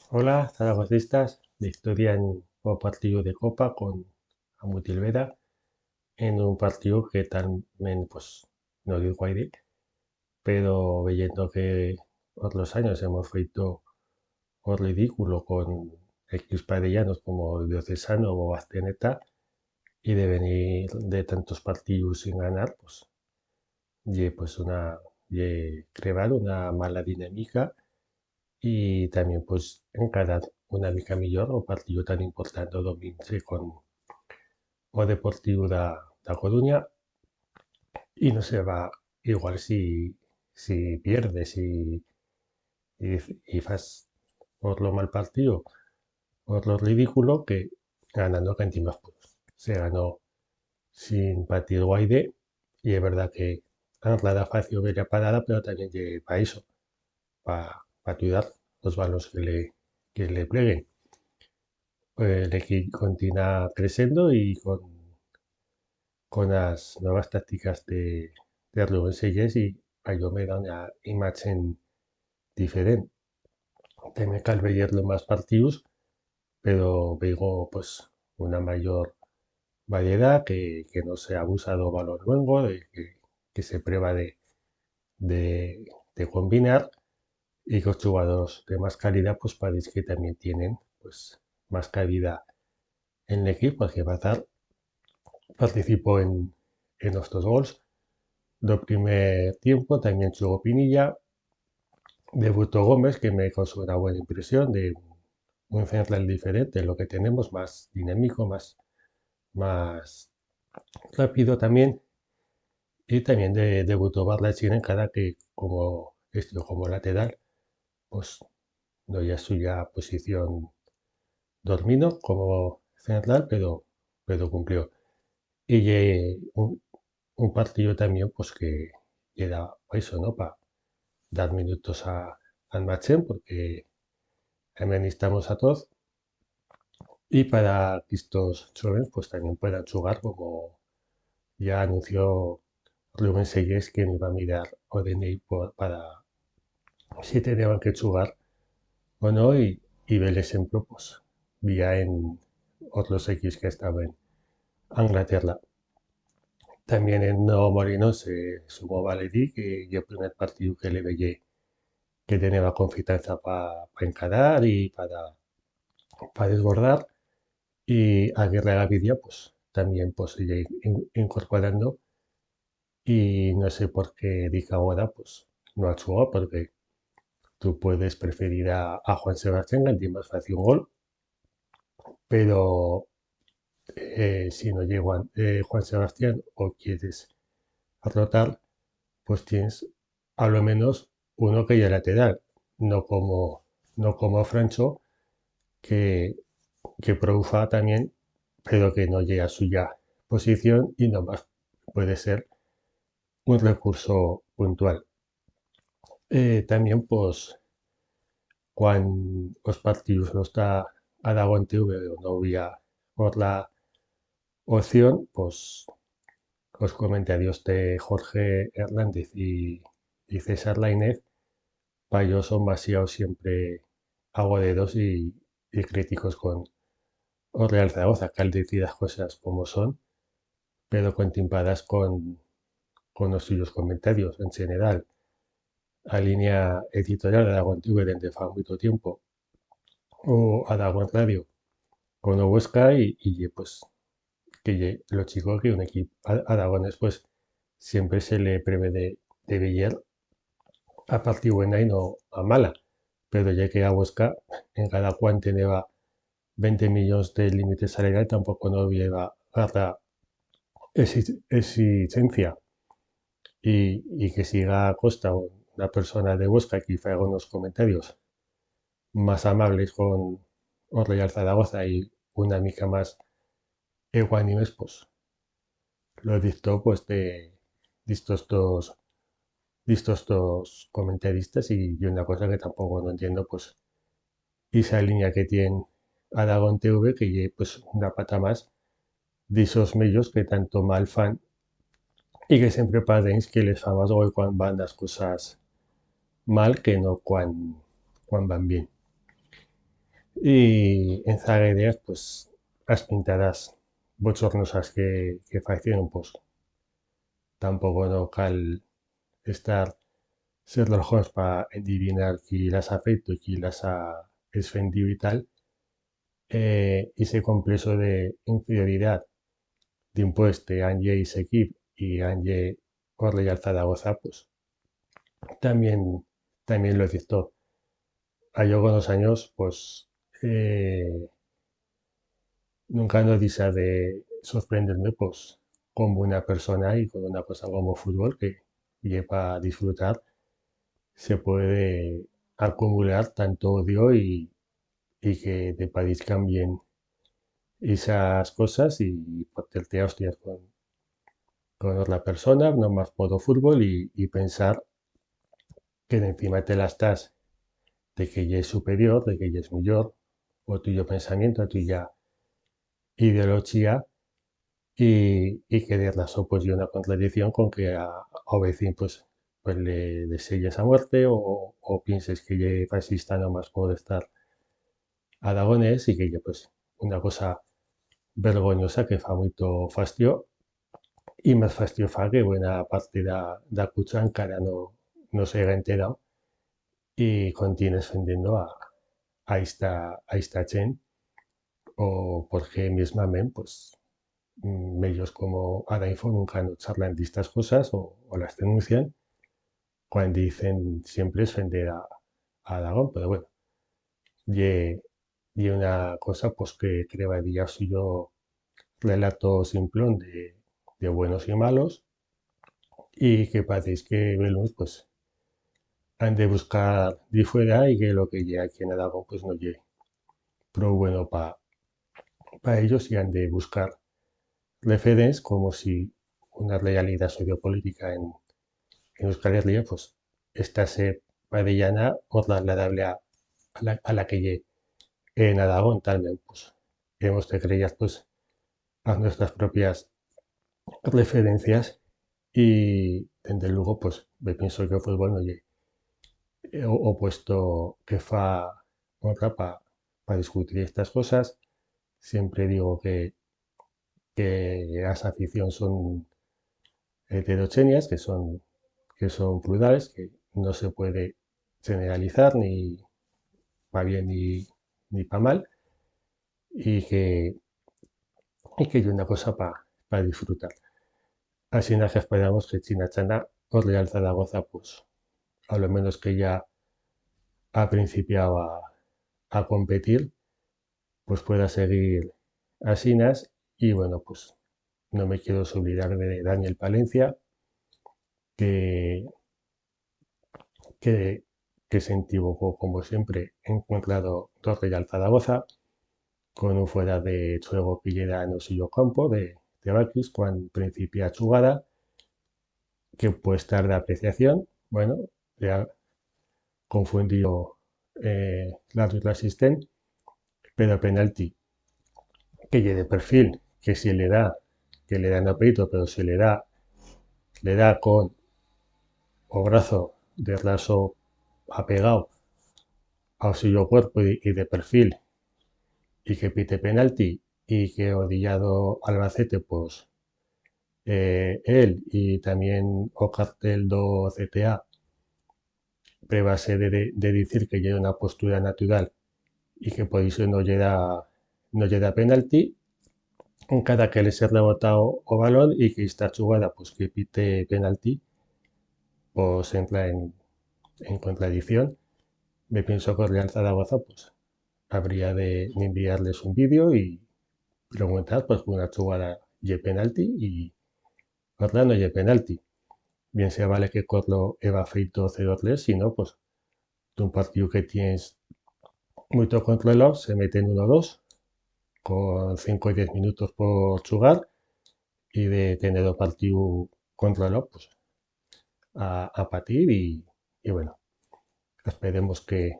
Hola, zaragocistas. Victoria en un partido de Copa con Amutilvera en un partido que también, pues, no digo aire, pero viendo que otros años hemos feito o ridículo con equipos parellanos como Diocesano o Basteneta y de venir de tantos partidos sin ganar, pues, pues crear una mala dinámica y también pues encarar una mica millor o partido tan importante o domingo con o Deportivo da Coruña y no se va igual si pierdes y fas por lo mal partido, por lo ridículo que ganando que encima pues, se ganó sin partido guaide y es verdad que Anglada fácil vería parada, pero también para eso, para cuidar los balones que le pleguen. El equipo continúa creciendo y con las nuevas tácticas de Rubén Selles y yo me da una imagen diferente. También cal veierlo más partidos, pero veo pues una mayor variedad, que no se ha abusado valor luego, que se prueba de, de combinar y que los jugadores de más calidad pues parece que también tienen pues más cabida en el equipo, que va a estar participó en los dos gols. Do primer tiempo también jugó Pinilla, debutó Gómez, que me causó una buena impresión de un central diferente, lo que tenemos, más dinámico, más rápido también. Y también debutó Barlachina en cada que como lateral, pues no ya suya posición dormido como central, pero cumplió. Y un partido también pues que era eso, ¿no? Para dar minutos al Machén porque necesitamos a todos y para que estos jóvenes pues también puedan jugar como ya anunció Rubén Selles que iba a mirar ODNI para si tenían que jugar o no y ver el ejemplo pues vía en otros X que estaban en Inglaterra. También en Nuevo Molino se sumó Valeri, que yo el primer partido que le veía que tenía confianza para encarar y para desbordar. Y Aguirre Gavidia, pues también pues sigue incorporando. Y no sé por qué Dick ahora pues no ha jugado, porque tú puedes preferir a Juan Sebastián, que tiene más fácil un gol, pero si no llega Juan Sebastián o quieres rotar, pues tienes a lo menos uno que ya lateral, no como, no como Francho, que, que produja también, pero que no llega a suya posición y no más puede ser un recurso puntual. También, pues, cuando los partidos no está Aragón TV o no había otra opción, pues los comentarios de Jorge Hernández y César Lainez, para ellos son demasiado siempre agoreros y críticos con o Real Zaragoza, que al decir las cosas como son, pero contempladas con los suyos comentarios en general. A línea editorial de Aragón TV desde hace mucho tiempo, o Aragón Radio con Huesca pues que lo chico que un equipo Aragones pues siempre se le prevé de Villar a partir buena y no a mala, pero ya que a Huesca en cada cual tenía 20 millones de límite salarial tampoco no había garra existencia y que siga a Costa una persona de Huesca que haga unos comentarios más amables con Real Zaragoza y una mica más ecuánimes, pues lo he visto pues de estos dos comentaristas y una cosa que tampoco no entiendo, pues esa línea que tiene Aragón TV, que lleve pues una pata más de esos medios que tanto mal fan y que siempre parecen que les fa más hoy cuando van las cosas mal que no cuando van bien. y en zaguerías, pues, las pintadas bochornosas que facieron, pues, tampoco no cal estar Sherlock Holmes para adivinar qui las ha feito y qui las ha esfendido y tal, ese complejo de inferioridad d'impueste Angie y Sekip y Angie Orley al Zaragoza, pues también, también lo hizo. A yo con los años, pues eh, nunca no deja de sorprenderme, pues, como una persona y con una cosa como fútbol que lleva a disfrutar, se puede acumular tanto odio y que te parezcan bien esas cosas y ponerte a hostias con otra persona, no más por fútbol y pensar que de encima te la estás de que ella es superior, de que ella es mejor, o tuyo pensamiento, tuya ideología, y que de razón pues y una contradicción con que a vecino pues le desees a muerte o pienses que ella es fascista nomás por estar aragonés y que ella pues una cosa vergonzosa que fa mucho fastidio y más fastidio fa que buena parte da cucha encara no se ha enterado y continúes defendiendo a esta chen o porque mismamente pues medios como Info nunca no charlan de estas cosas o las denuncian cuando dicen siempre es defender a Aragón, pero bueno, y una cosa pues que crearía si yo relato simplón de buenos y malos y que parece que Belus pues han de buscar de fuera y que lo que llega aquí en Aragón pues no llegue pero bueno para ellos y han de buscar referencias como si una realidad sociopolítica en Euskal Herria pues estase parellana o trasladable a la que llegue en Aragón también pues hemos de creer pues a nuestras propias referencias y desde luego pues me pienso que el fútbol no llegue opuesto que fa otra para discutir estas cosas. Siempre digo que las aficiones son heterogéneas, que son plurales, que no se puede generalizar ni para bien ni para mal y que hay una cosa para disfrutar. Así que esperamos que Chinachana o Real Zaragoza, pues a lo menos que ya ha principiado a competir, pues pueda seguir asinas y bueno, pues no me quiero olvidar de Daniel Palencia, que, que, que se equivocó como siempre, encontrado dos Real Zaragoza con un fuera de juego que llega en el suyo campo de Bakis cuando principia jugada, que puede estar de apreciación, bueno, ya confundido la asistente, pero penalti que llegue de perfil, que si le da, que le da no peito, pero si le da con o brazo de raso apegado a suyo cuerpo y de perfil y que pite penalti y que Odillado Albacete, pues él y también o cartel do CTA prebase de decir que lleva una postura natural y que por eso no llega penalti en cada que le se rebotado o balón y que esta jugada pues que pite penalti pues entra en contradicción. Me pienso que Real Zaragoza pues habría de enviarles un vídeo y preguntar pues una jugada de penalti y otra no de penalti. Bien se vale que Corlo eva feito 0-3, si no, pues de un partido que tienes muy controlado, se mete en 1-2 con 5 y 10 minutos por jugar y de tener el partido controlado pues a partir y bueno, esperemos que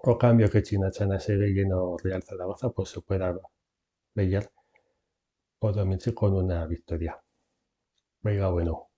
o cambio que Chinachana se ve lleno Real Zaragoza pues se pueda ver obviamente con una victoria. Venga, bueno.